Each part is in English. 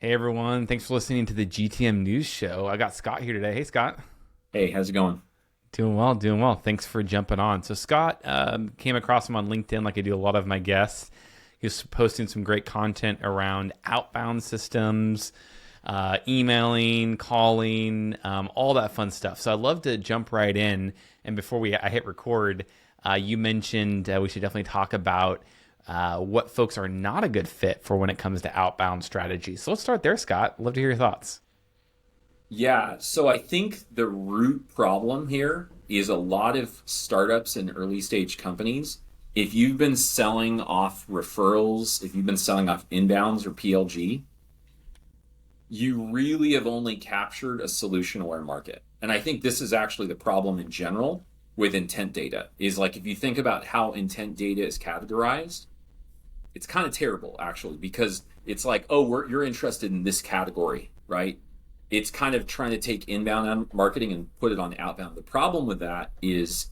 Hey everyone, thanks for listening to the GTM News Show. I got Scott here today. Hey Scott. Hey, how's it going? Doing well, doing well. Thanks for jumping on. So Scott came across him on LinkedIn like I do a lot of my guests. He was posting some great content around outbound systems, emailing, calling, all that fun stuff. So I'd love to jump right in. And before I hit record, you mentioned we should definitely talk about what folks are not a good fit for when it comes to outbound strategy. So let's start there, Scott. Love to hear your thoughts. Yeah, so I think the root problem here is a lot of startups and early stage companies. If you've been selling off referrals, if you've been selling off inbounds or PLG, you really have only captured a solution aware market. And I think this is actually the problem in general with intent data is like if you think about how intent data is categorized, it's kind of terrible actually because it's like, oh, you're interested in this category, right? It's kind of trying to take inbound marketing and put it on outbound. The problem with that is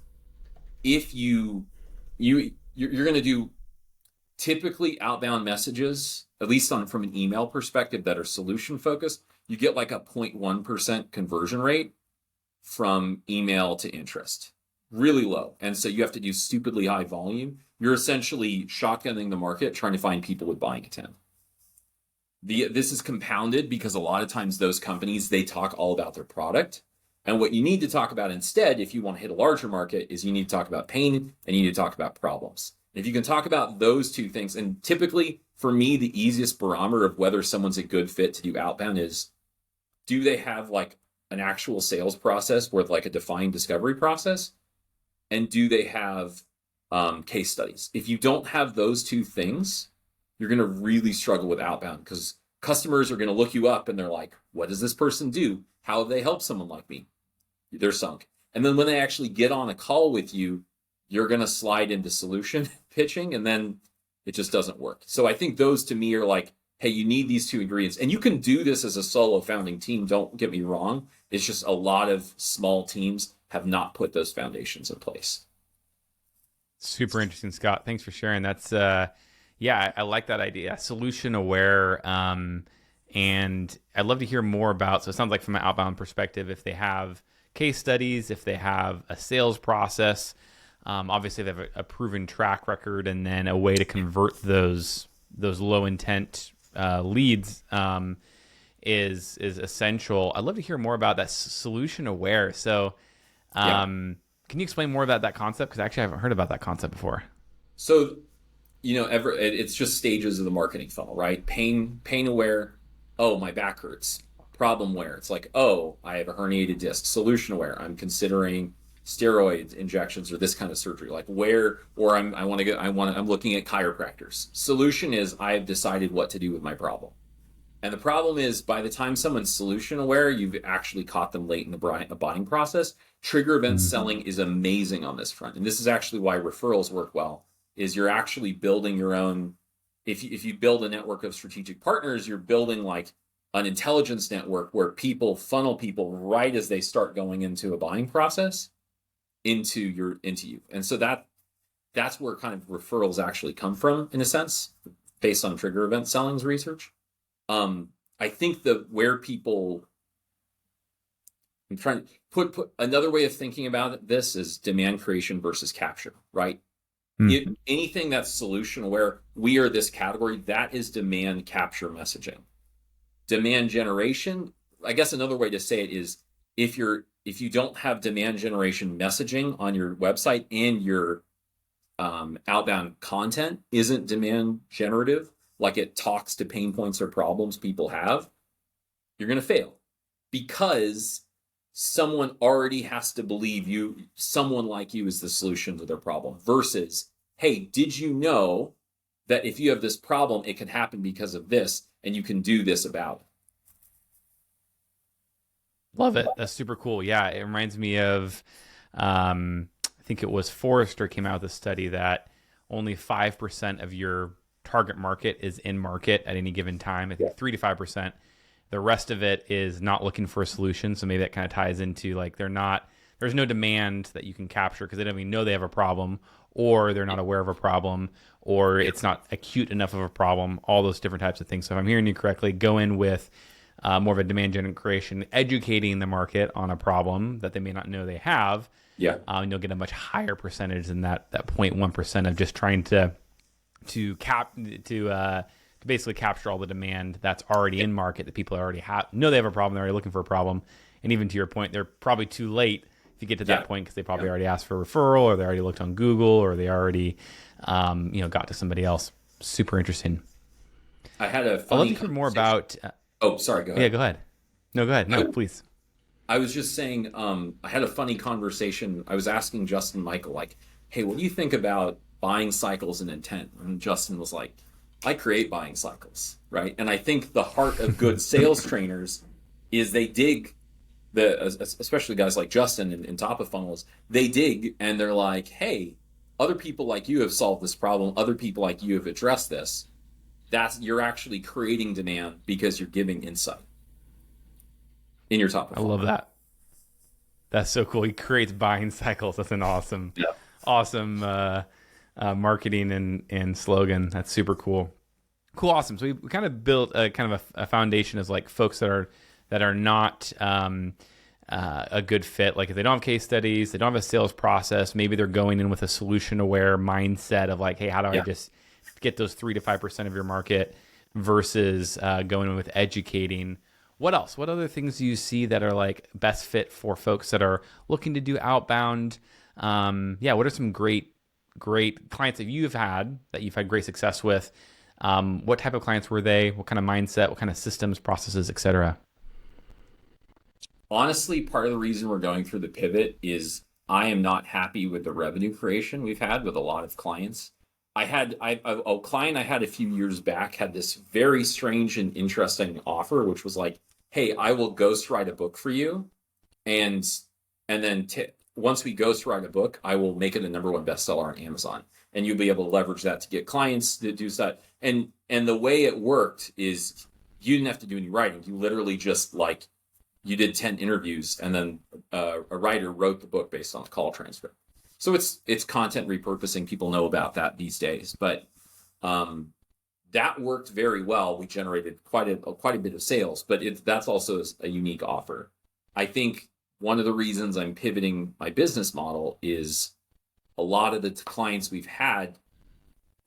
if you're going to do typically outbound messages, at least on from an email perspective that are solution focused, you get like a 0.1% conversion rate from email to interest. Really low. And so you have to do stupidly high volume. You're essentially shotgunning the market trying to find people with buying intent. This is compounded because a lot of times those companies, they talk all about their product. And what you need to talk about instead, if you want to hit a larger market, is you need to talk about pain and you need to talk about problems. If you can talk about those two things, and typically for me, the easiest barometer of whether someone's a good fit to do outbound is, do they have like an actual sales process with like a defined discovery process? And do they have case studies? If you don't have those two things, you're going to really struggle with outbound because customers are going to look you up and they're like, what does this person do? How have they helped someone like me? They're sunk. And then when they actually get on a call with you, you're going to slide into solution pitching and then it just doesn't work. So I think those to me are like, hey, you need these two ingredients. And you can do this as a solo founding team. Don't get me wrong. It's just a lot of small teams have not put those foundations in place. Super interesting, Scott. Thanks for sharing. That's yeah, I like that idea. Solution aware. And I'd love to hear more about. So it sounds like from an outbound perspective, if they have case studies, if they have a sales process, obviously they have a proven track record, and then a way to convert those low intent leads is essential. I'd love to hear more about that solution aware. So, Yeah. can you explain more about that concept? Because actually, I haven't heard about that concept before. So it's just stages of the marketing funnel, right? Pain aware. Oh, my back hurts. Problem aware. It's like, oh, I have a herniated disc. Solution aware. I'm considering steroid injections or this kind of surgery. Like where, or I'm looking at chiropractors. Solution is I have decided what to do with my problem. And the problem is by the time someone's solution aware, you've actually caught them late in the buying process. Trigger event Mhm. selling is amazing on this front. And this is actually why referrals work well, is you're actually building your own, if you build a network of strategic partners, you're building like an intelligence network where people funnel people right as they start going into a buying process into you. And so that's where kind of referrals actually come from in a sense, based on trigger event selling's research. I think that where people, I'm trying to put another way of thinking about this is demand creation versus capture, right? Anything that's solution aware, we are this category, that is demand capture messaging. Demand generation, I guess another way to say it is if you don't have demand generation messaging on your website and your outbound content isn't demand generative, like it talks to pain points or problems people have, you're going to fail because someone already has to believe someone like you is the solution to their problem versus, hey, did you know that if you have this problem, it can happen because of this and you can do this about it? Love it. That's super cool. Yeah, it reminds me of, I think it was Forrester came out with a study that only 5% of your target market is in market at any given time. I Yeah. think 3 to 5%. The rest of it is not looking for a solution. So maybe that kind of ties into like they're there's no demand that you can capture because they don't even know they have a problem, or they're not aware of a problem, or it's not acute enough of a problem, all those different types of things. So if I'm hearing you correctly, go in with more of a demand generation, educating the market on a problem that they may not know they have. Yeah. And you'll get a much higher percentage than that 0.1% of just trying to basically capture all the demand that's already in market that people already know they have a problem, they're already looking for a problem. And even to your point, they're probably too late if you get to that point because they probably already asked for a referral, or they already looked on Google, or they already got to somebody else. Super interesting. I had a I'd love funny to hear more about Oh, sorry, go ahead. yeah, go ahead. No, go ahead. No, please. I was just saying, I had a funny conversation. I was asking Justin Michael, like, hey, what do you think about buying cycles and intent? And Justin was like, I create buying cycles, right? And I think the heart of good sales trainers is they dig especially guys like Justin in top of funnels, they dig and they're like, hey, other people like you have solved this problem. Other people like you have addressed this. You're actually creating demand because you're giving insight in your top of funnel. I love that. That's so cool. He creates buying cycles. That's an awesome, Yeah. awesome marketing and slogan. That's super cool. Cool, awesome. So we kind of built a foundation as like folks that are not a good fit. Like if they don't have case studies, they don't have a sales process. Maybe they're going in with a solution aware mindset of like, hey, how do I just get those 3 to 5% of your market versus going in with educating. What else? What other things do you see that are like best fit for folks that are looking to do outbound? What are some great clients that you've had great success with? What type of clients were they? What kind of mindset? What kind of systems, processes, etc.? Honestly, part of the reason we're going through the pivot is I am not happy with the revenue creation we've had with a lot of clients. A client I had a few years back had this very strange and interesting offer, which was like, hey, I will ghostwrite a book for you. And then once we ghostwrite a book, I will make it a #1 bestseller on Amazon. And you'll be able to leverage that to get clients to do that. And the way it worked is you didn't have to do any writing. You literally just like, you did 10 interviews and then a writer wrote the book based on the call transcript. So it's content repurposing. People know about that these days, but that worked very well. We generated quite a bit of sales, but that's also a unique offer. I think one of the reasons I'm pivoting my business model is a lot of the clients we've had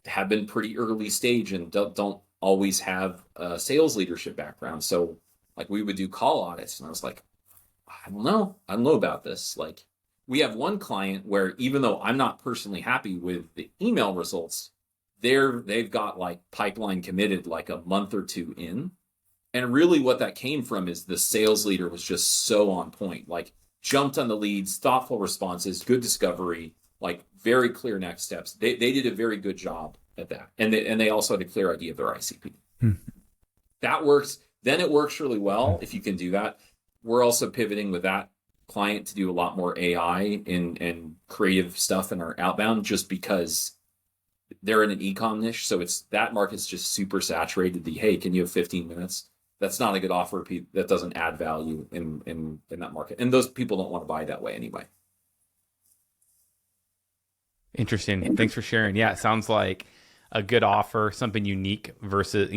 have been pretty early stage and don't always have a sales leadership background. So like we would do call audits and I was like, I don't know about this. Like we have one client where even though I'm not personally happy with the email results, they've got like pipeline committed like a month or two in. And really what that came from is the sales leader was just so on point, like jumped on the leads, thoughtful responses, good discovery, like very clear next steps. They did a very good job at that. And they also had a clear idea of their ICP. That works. Then it works really well if you can do that. We're also pivoting with that client to do a lot more AI and creative stuff in our outbound just because they're in an e-com niche. So that market's just super saturated. Hey, can you have 15 minutes? That's not a good offer. That doesn't add value in that market. And those people don't want to buy that way anyway. Interesting. Thanks for sharing. Yeah, it sounds like a good offer, something unique versus,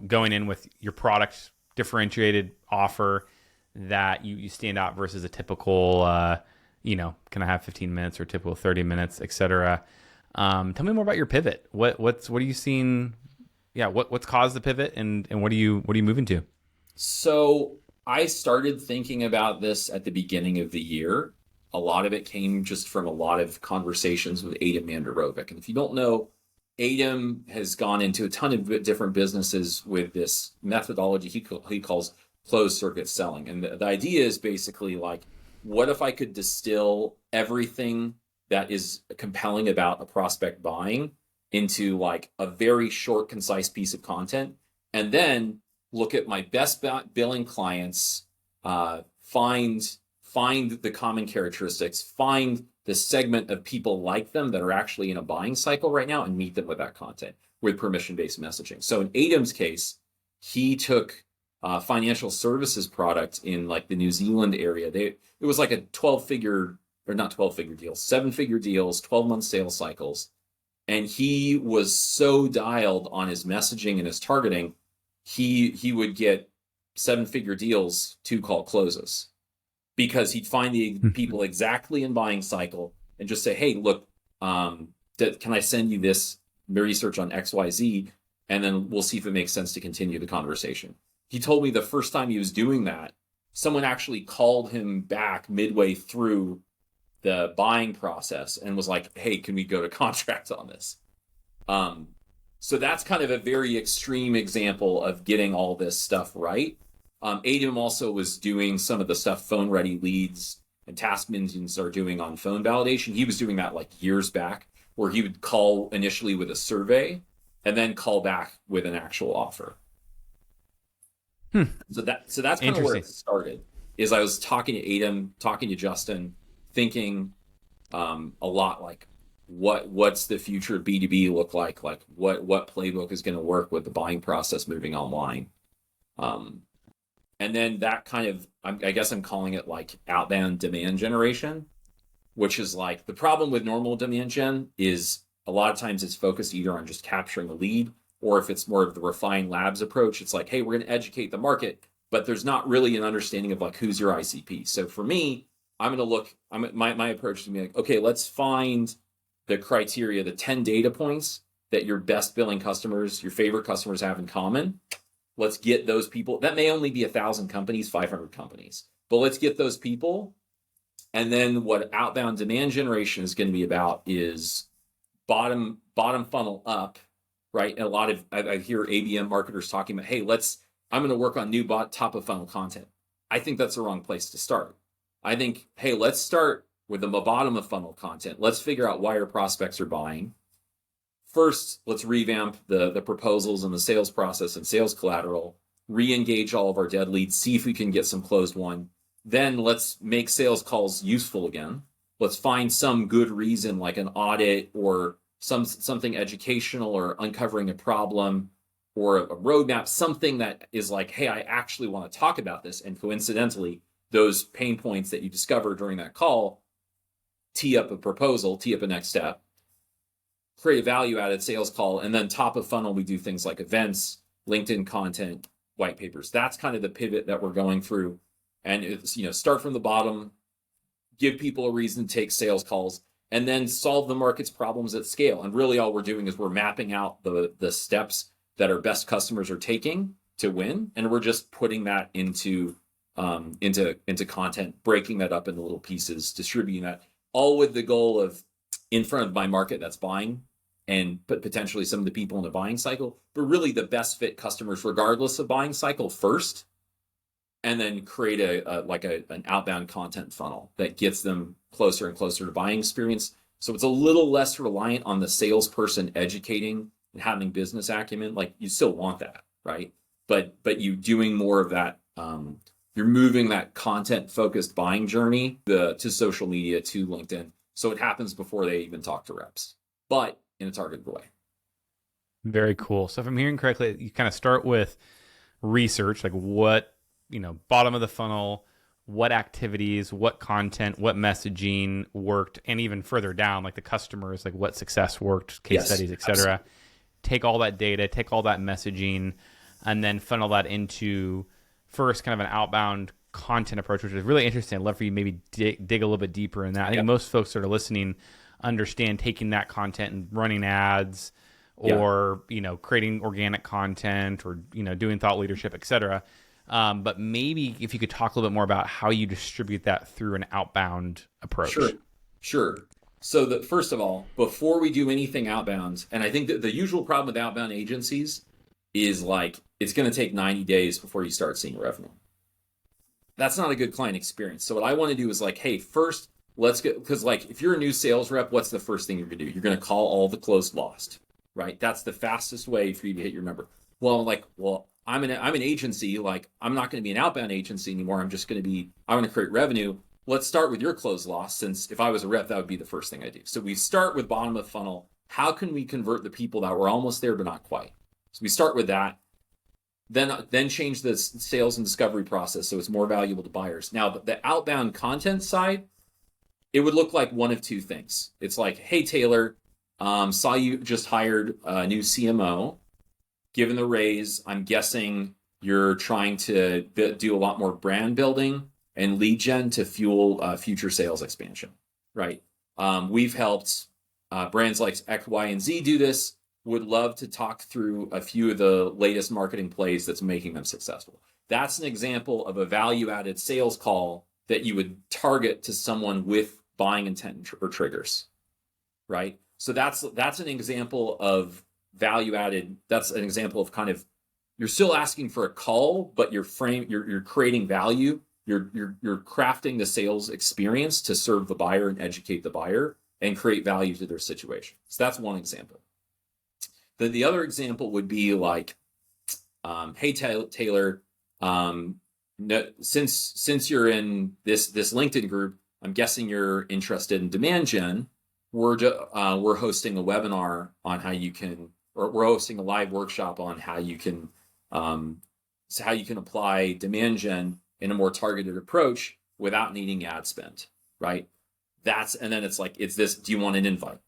going in with your product differentiated offer that you stand out versus a typical, can I have 15 minutes or typical 30 minutes, et cetera. Tell me more about your pivot. What are you seeing? Yeah. What's caused the pivot and what are you moving to? So I started thinking about this at the beginning of the year. A lot of it came just from a lot of conversations with Adam Mandarovic. And if you don't know, Adam has gone into a ton of different businesses with this methodology he calls closed circuit selling. And the idea is basically like, what if I could distill everything that is compelling about a prospect buying into like a very short, concise piece of content, and then look at my best billing clients, find the common characteristics, find the segment of people like them that are actually in a buying cycle right now and meet them with that content with permission-based messaging. So in Adam's case, he took financial services product in like the New Zealand area. It was like a 12-figure, or not 12-figure deals, 7-figure deals, 12-month sales cycles. And he was so dialed on his messaging and his targeting, he would get 7-figure deals to call closes, because he'd find the people exactly in buying cycle and just say, hey, look, can I send you this research on XYZ? And then we'll see if it makes sense to continue the conversation. He told me the first time he was doing that, someone actually called him back midway through the buying process and was like, hey, can we go to contract on this? So that's kind of a very extreme example of getting all this stuff right. ADM also was doing some of the stuff phone ready leads and task minions are doing on phone validation. He was doing that like years back, where he would call initially with a survey and then call back with an actual offer. So that's kind of where it started. Is I was talking to ADM, talking to Justin, thinking a lot like what's the future of B2B look like what playbook is going to work with the buying process moving online. And then that kind of, I guess I'm calling it like outbound demand generation, which is like the problem with normal demand gen is a lot of times it's focused either on just capturing a lead, or if it's more of the refined labs approach, it's like, hey, we're going to educate the market, but there's not really an understanding of like, who's your ICP. So for me, I'm going to look, my approach is to be like, okay, let's find the criteria, the 10 data points that your best billing customers, your favorite customers have in common. Let's get those people. That may only be 1,000 companies, 500 companies, but let's get those people. And then what outbound demand generation is going to be about is bottom funnel up, right? And a lot of, I hear ABM marketers talking about, hey, I'm going to work on new top of funnel content. I think that's the wrong place to start. I think, hey, let's start with the bottom of funnel content. Let's figure out why our prospects are buying. First, let's revamp the proposals and the sales process and sales collateral, re-engage all of our dead leads, see if we can get some closed won. Then let's make sales calls useful again. Let's find some good reason like an audit or something educational or uncovering a problem or a roadmap, something that is like, hey, I actually want to talk about this. And coincidentally, those pain points that you discover during that call, tee up a proposal, tee up a next step, create a value-added sales call, and then top of funnel, we do things like events, LinkedIn content, white papers. That's kind of the pivot that we're going through. And it's, start from the bottom, give people a reason to take sales calls, and then solve the market's problems at scale. And really all we're doing is we're mapping out the steps that our best customers are taking to win. And we're just putting that into content, breaking that up into little pieces, distributing that, all with the goal of in front of my market that's buying and put potentially some of the people in the buying cycle, but really the best fit customers regardless of buying cycle first, and then create an outbound content funnel that gets them closer and closer to buying experience. So it's a little less reliant on the salesperson educating and having business acumen. Like you still want that, right? But you doing more of that. You're moving that content focused buying journey to social media, to LinkedIn. So it happens before they even talk to reps, but in a targeted way. Very cool. So if I'm hearing correctly, you kind of start with research, like what, bottom of the funnel, what activities, what content, what messaging worked, and even further down, like the customers, like what success worked, case studies, et cetera. Absolutely. Take all that data, take all that messaging, and then funnel that into first kind of an outbound content approach, which is really interesting. I'd love for you maybe dig a little bit deeper in that. I think most folks that are listening understand taking that content and running ads or, creating organic content or, doing thought leadership, et cetera. But maybe if you could talk a little bit more about how you distribute that through an outbound approach. Sure. So first of all, before we do anything outbound, and I think that the usual problem with outbound agencies is like, it's going to take 90 days before you start seeing revenue. That's not a good client experience. So what I want to do is like, hey, first, let's get, because like if you're a new sales rep, what's the first thing you're going to do? You're going to call all the closed lost, right? That's the fastest way for you to hit your number. Well, I'm an agency, like I'm not going to be an outbound agency anymore. I want to create revenue. Let's start with your closed loss, since if I was a rep, that would be the first thing I do. So we start with bottom of funnel. How can we convert the people that were almost there but not quite? So we start with that. then change the sales and discovery process so it's more valuable to buyers. Now, the outbound content side, it would look like one of two things. It's like, hey, Taylor, saw you just hired a new CMO. Given the raise, I'm guessing you're trying to do a lot more brand building and lead gen to fuel future sales expansion, right? We've helped brands like X, Y, and Z do this. Would love to talk through a few of the latest marketing plays that's making them successful. That's an example of a value-added sales call that you would target to someone with buying intent or triggers, right? So that's an example of value-added. That's an example of kind of, you're still asking for a call, but you're creating value. You're crafting the sales experience to serve the buyer and educate the buyer and create value to their situation. So that's one example. The other example would be like, hey, Taylor, since you're in this LinkedIn group, I'm guessing you're interested in demand gen. We're hosting a webinar on how you can, or we're hosting a live workshop on how you can apply demand gen in a more targeted approach without needing ad spend, right? And then it's like, it's this, do you want an invite?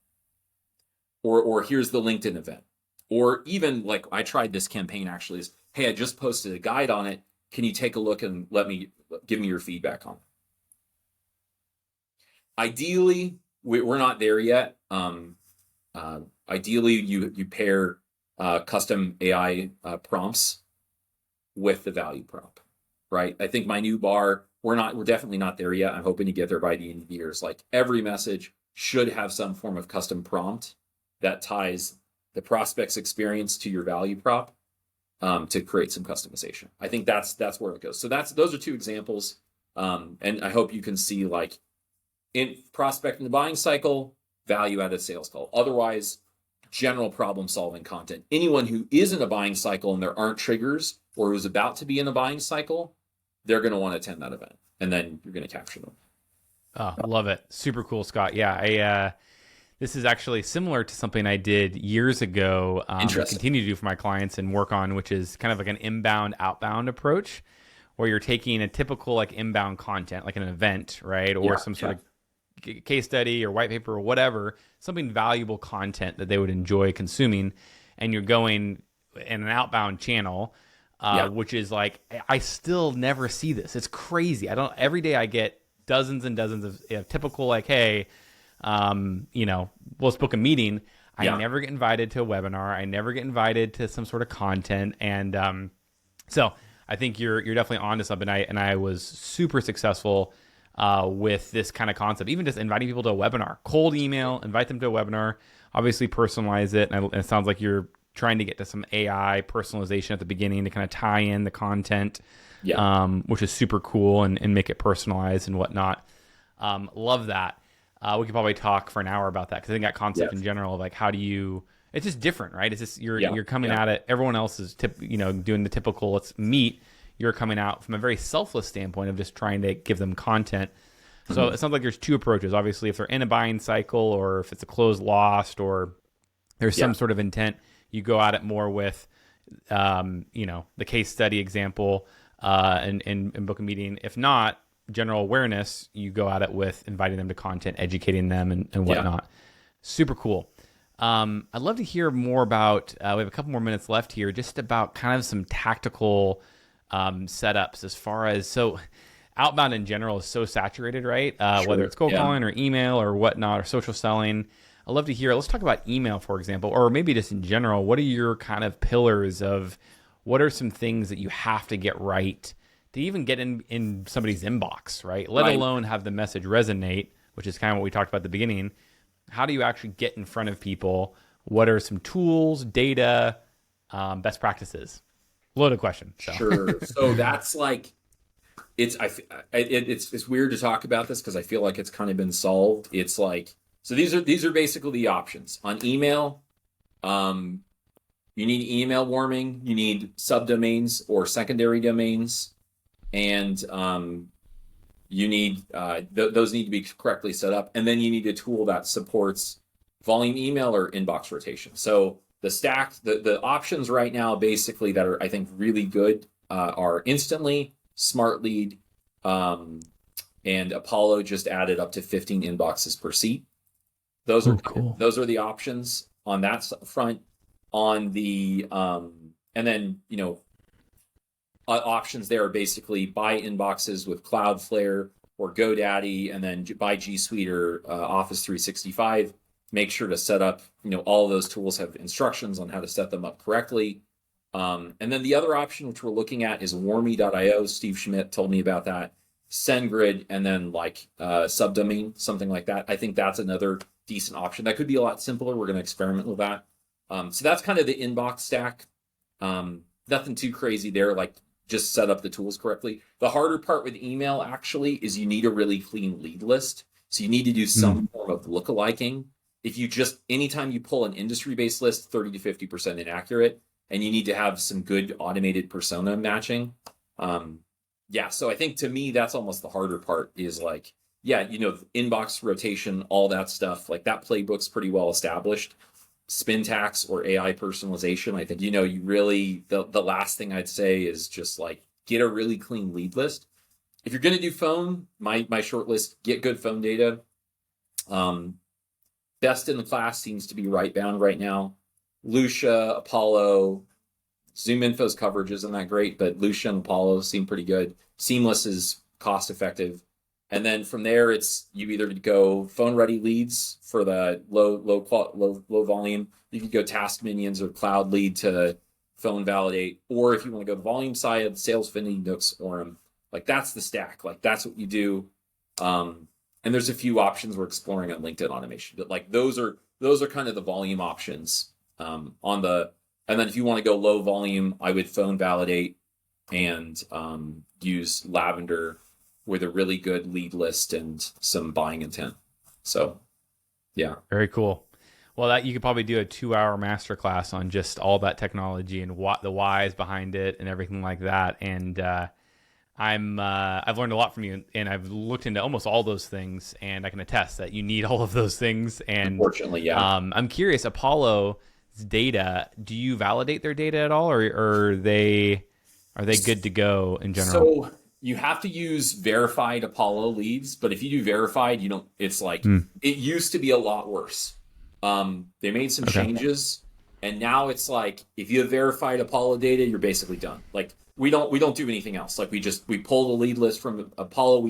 Or here's the LinkedIn event. Or even like, I tried this campaign actually, is, hey, I just posted a guide on it. Can you take a look and give me your feedback on it? Ideally, we're not there yet. Ideally, you pair custom AI prompts with the value prop, right? I think my new bar, we're definitely not there yet. I'm hoping to get there by the end of the year. It's like every message should have some form of custom prompt that ties the prospect's experience to your value prop to create some customization. I think that's where it goes. So those are two examples. And I hope you can see, like, in prospecting the buying cycle, value-added sales call. Otherwise, general problem-solving content. Anyone who is in a buying cycle and there aren't triggers, or who's about to be in a buying cycle, they're going to want to attend that event, and then you're going to capture them. Oh, love it. Super cool, Scott. Yeah, this is actually similar to something I did years ago, I continue to do for my clients and work on, which is kind of like an inbound, outbound approach, where you're taking a typical like inbound content, like an event, right? Or some sort of case study or white paper or whatever, something valuable content that they would enjoy consuming. And you're going in an outbound channel, which is like, I still never see this. It's crazy. Every day I get dozens and dozens of typical, like, hey, let's book a meeting. I never get invited to a webinar. I never get invited to some sort of content. And so I think you're definitely onto something. I was super successful with this kind of concept, even just inviting people to a webinar, cold email, invite them to a webinar, obviously personalize it. And it sounds like you're trying to get to some AI personalization at the beginning to kind of tie in the content, which is super cool, and make it personalized and whatnot. Love that. We could probably talk for an hour about that, because I think that concept in general of like, how do you, it's just different, right? It's just, you're coming at it. Everyone else is doing the typical, let's meet. You're coming out from a very selfless standpoint of just trying to give them content. So it sounds like there's two approaches. Obviously, if they're in a buying cycle, or if it's a close lost, or there's some sort of intent, you go at it more with, the case study example and book a meeting. If not, general awareness, you go at it with inviting them to content, educating them, and whatnot. Super cool. I'd love to hear more about, we have a couple more minutes left here, just about kind of some tactical setups as far as, so outbound in general is so saturated, right? Whether it's cold calling or email or whatnot, or social selling. I'd love to hear, let's talk about email, for example, or maybe just in general. What are your kind of pillars of, what are some things that you have to get right to even get in somebody's inbox, right? Let alone have the message resonate, which is kind of what we talked about at the beginning. How do you actually get in front of people? What are some tools, data, best practices? Loaded question. So. Sure. So that's like, it's weird to talk about this, because I feel like it's kind of been solved. It's like, so these are basically the options on email. You need email warming. You need subdomains or secondary domains, and you need those need to be correctly set up. And then you need a tool that supports volume email or inbox rotation. So the stack, the options right now basically that are I think really good are Instantly, Smart Lead, um, and Apollo just added up to 15 inboxes per seat. Those are Oh, cool. those are the options on that front. On the and then options there are basically buy inboxes with Cloudflare or GoDaddy, and then buy G Suite or Office 365. Make sure to set up, all of those tools have instructions on how to set them up correctly. And then the other option, which we're looking at, is Warmy.io. Steve Schmidt told me about that. SendGrid, and then like subdomain, something like that. I think that's another decent option. That could be a lot simpler. We're going to experiment with that. So that's kind of the inbox stack. Nothing too crazy there. Like, just set up the tools correctly. The harder part with email actually is you need a really clean lead list. So you need to do some form of lookaliking. If you just, anytime you pull an industry-based list, 30 to 50% inaccurate, and you need to have some good automated persona matching. So I think to me, that's almost the harder part is like, inbox rotation, all that stuff, like that playbook's pretty well established. Spintax or AI personalization, I think, you really, the last thing I'd say is just like get a really clean lead list. If you're going to do phone, my short list, get good phone data. Best in the class seems to be Rightbound right now. Lucia, Apollo, ZoomInfo's coverage isn't that great, but Lucia and Apollo seem pretty good. Seamless is cost effective. And then from there, it's you either go phone ready leads for the low volume. You could go task minions or cloud lead to phone validate, or if you want to go the volume side, Sales Affinity, Nooks, Orem. Like that's the stack. Like that's what you do. And there's a few options we're exploring on LinkedIn automation, but like those are kind of the volume options. And then if you want to go low volume, I would phone validate and use Lavender with a really good lead list and some buying intent. So, yeah. Very cool. Well, that you could probably do a 2-hour masterclass on just all that technology and what the whys behind it and everything like that. And I've learned a lot from you, and I've looked into almost all those things, and I can attest that you need all of those things. And unfortunately, yeah. I'm curious, Apollo's data, do you validate their data at all, or are they good to go in general? So you have to use verified Apollo leads, but if you do verified, you don't. It's like it used to be a lot worse. They made some changes, and now it's like if you have verified Apollo data, you're basically done. Like we don't do anything else. Like we pull the lead list from Apollo.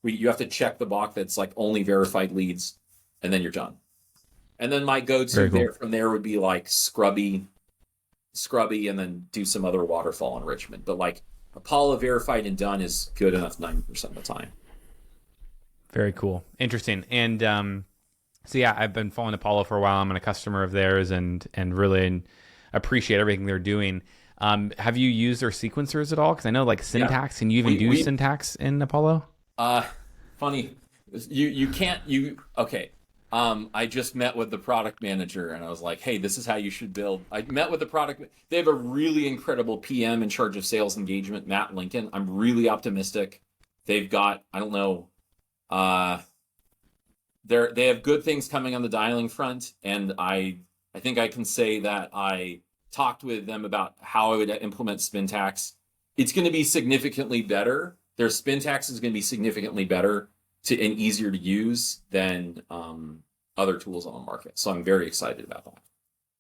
You have to check the box that's like only verified leads, and then you're done. And then my go-to there from there would be like Scrubby, and then do some other waterfall enrichment. But like Apollo verified and done is good enough 90% of the time. Very cool. Interesting. And so yeah, I've been following Apollo for a while. I'm a customer of theirs and really appreciate everything they're doing. Have you used their sequencers at all? Because I know like syntax, can you even do syntax in Apollo? Funny. You can't, okay. I just met with the product manager and I was like, hey, this is how you should build. I met with the product. They have a really incredible PM in charge of sales engagement, Matt Lincoln. I'm really optimistic. They've got, I don't know, they have good things coming on the dialing front. And I think I can say that I talked with them about how I would implement Spintax. It's going to be significantly better. Their Spintax is going to be significantly better and easier to use than other tools on the market. So I'm very excited about that.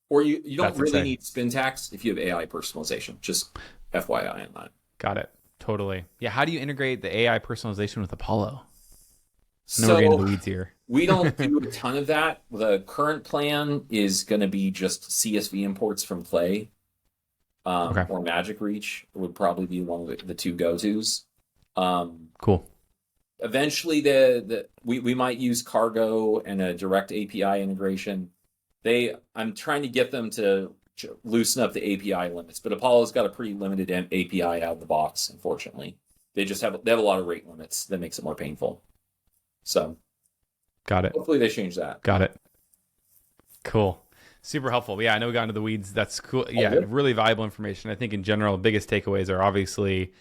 Or you don't really need Spintax if you have AI personalization. Just FYI on that. Got it. Totally. Yeah. How do you integrate the AI personalization with Apollo? So we're getting into the weeds here. We don't do a ton of that. The current plan is going to be just CSV imports from Play or Magic Reach would probably be one of the two go-tos. Cool. Eventually, we might use Cargo and a direct API integration. I'm trying to get them to loosen up the API limits, but Apollo's got a pretty limited API out of the box. Unfortunately, they have a lot of rate limits that makes it more painful. So, got it. Hopefully, they change that. Got it. Cool. Super helpful. Yeah, I know we got into the weeds. That's cool. Yeah, really valuable information. I think in general, biggest takeaways are obviously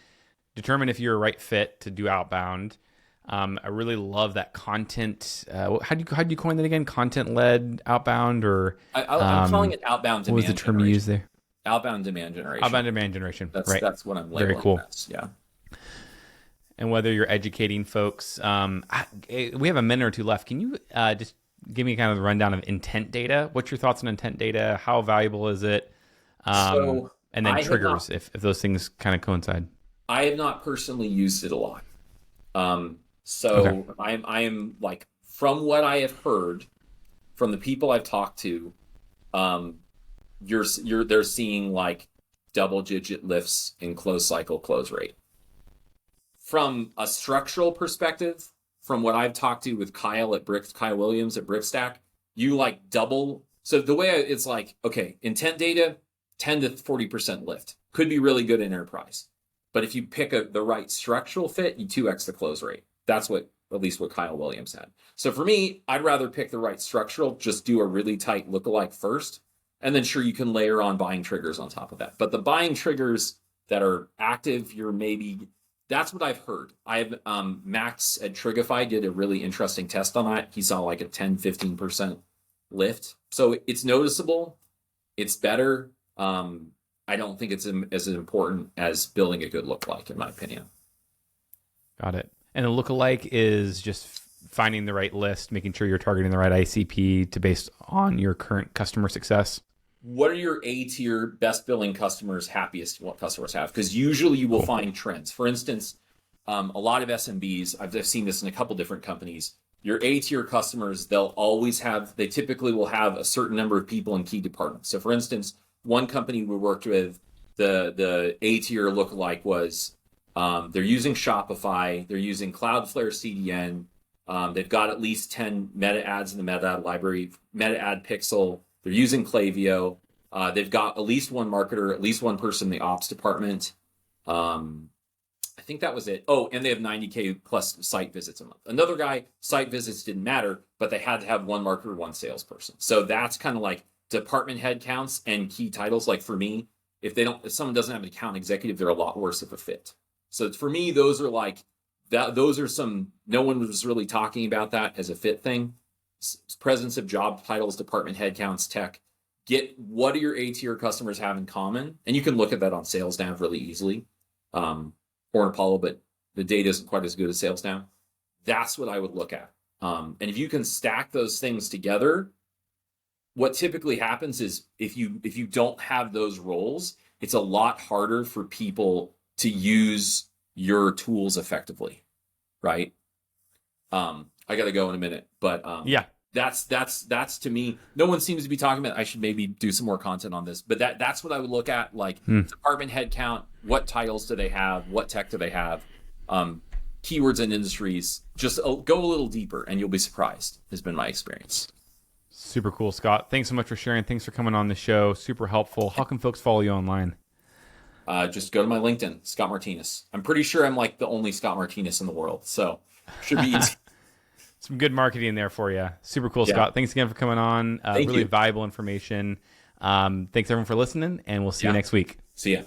determine if you're a right fit to do outbound. I really love that content. How do you coin that again? Content led outbound, or I'm calling it outbound what was the demand term you generation. used there? Outbound demand generation. Outbound demand generation. That's Right. that's what I'm Very labeling it cool. as. Yeah. And whether you're educating folks, we have a minute or two left. Can you just give me kind of the rundown of intent data? What's your thoughts on intent data? How valuable is it? So And then I have not triggers, if those things kind of coincide. I have not personally used it a lot. Okay. So I am like, from what I have heard from the people I've talked to, um, they're seeing like double digit lifts in close cycle close rate. From a structural perspective, from what I've talked to with Kyle Williams at Brickstack, you like double. So the way it's like, okay, intent data, 10 to 40% lift could be really good in enterprise. But if you pick the right structural fit, you 2x the close rate. That's what, at least what Kyle Williams had. So for me, I'd rather pick the right structural, just do a really tight lookalike first. And then sure, you can layer on buying triggers on top of that. But the buying triggers that are active, you're maybe, that's what I've heard. Max at Trigify did a really interesting test on that. He saw like a 10-15% lift. So it's noticeable. It's better. I don't think it's as important as building a good lookalike, in my opinion. Got it. And the lookalike is just finding the right list, making sure you're targeting the right ICP to based on your current customer success. What are your A tier best billing customers, happiest what customers have? Because usually you will find trends. For instance, a lot of SMBs, I've seen this in a couple different companies. Your A tier customers, they typically will have a certain number of people in key departments. So for instance, one company we worked with, the A tier lookalike was they're using Shopify, they're using Cloudflare CDN, they've got at least 10 meta ads in the meta ad library, meta ad pixel. They're using Klaviyo. They've got at least one marketer, at least one person in the ops department. I think that was it. Oh, and they have 90K plus site visits a month. Another guy, site visits didn't matter, but they had to have one marketer, one salesperson. So that's kind of like department head counts and key titles. Like for me, if someone doesn't have an account executive, they're a lot worse of a fit. So for me, those are like that. Those are some. No one was really talking about that as a fit thing. Presence of job titles, department headcounts, tech. Get what do your A tier customers have in common, and you can look at that on Sales Nav really easily, or in Apollo, but the data isn't quite as good as Sales Nav. That's what I would look at. And if you can stack those things together, what typically happens is if you don't have those roles, it's a lot harder for people to use your tools effectively, right? I got to go in a minute, but Yeah. That's to me. No one seems to be talking about. I should maybe do some more content on this, but that's what I would look at. Like department headcount, what titles do they have? What tech do they have? Keywords and industries. Just go a little deeper, and you'll be surprised. Has been my experience. Super cool, Scott. Thanks so much for sharing. Thanks for coming on the show. Super helpful. How can folks follow you online? Just go to my LinkedIn, Scott Martinis. I'm pretty sure I'm like the only Scott Martinis in the world, so should be easy. Some good marketing there for you. Super cool, Yeah. Scott. Thanks again for coming on. Thank Really you. valuable information. Thanks everyone for listening, and we'll see you next week. See ya.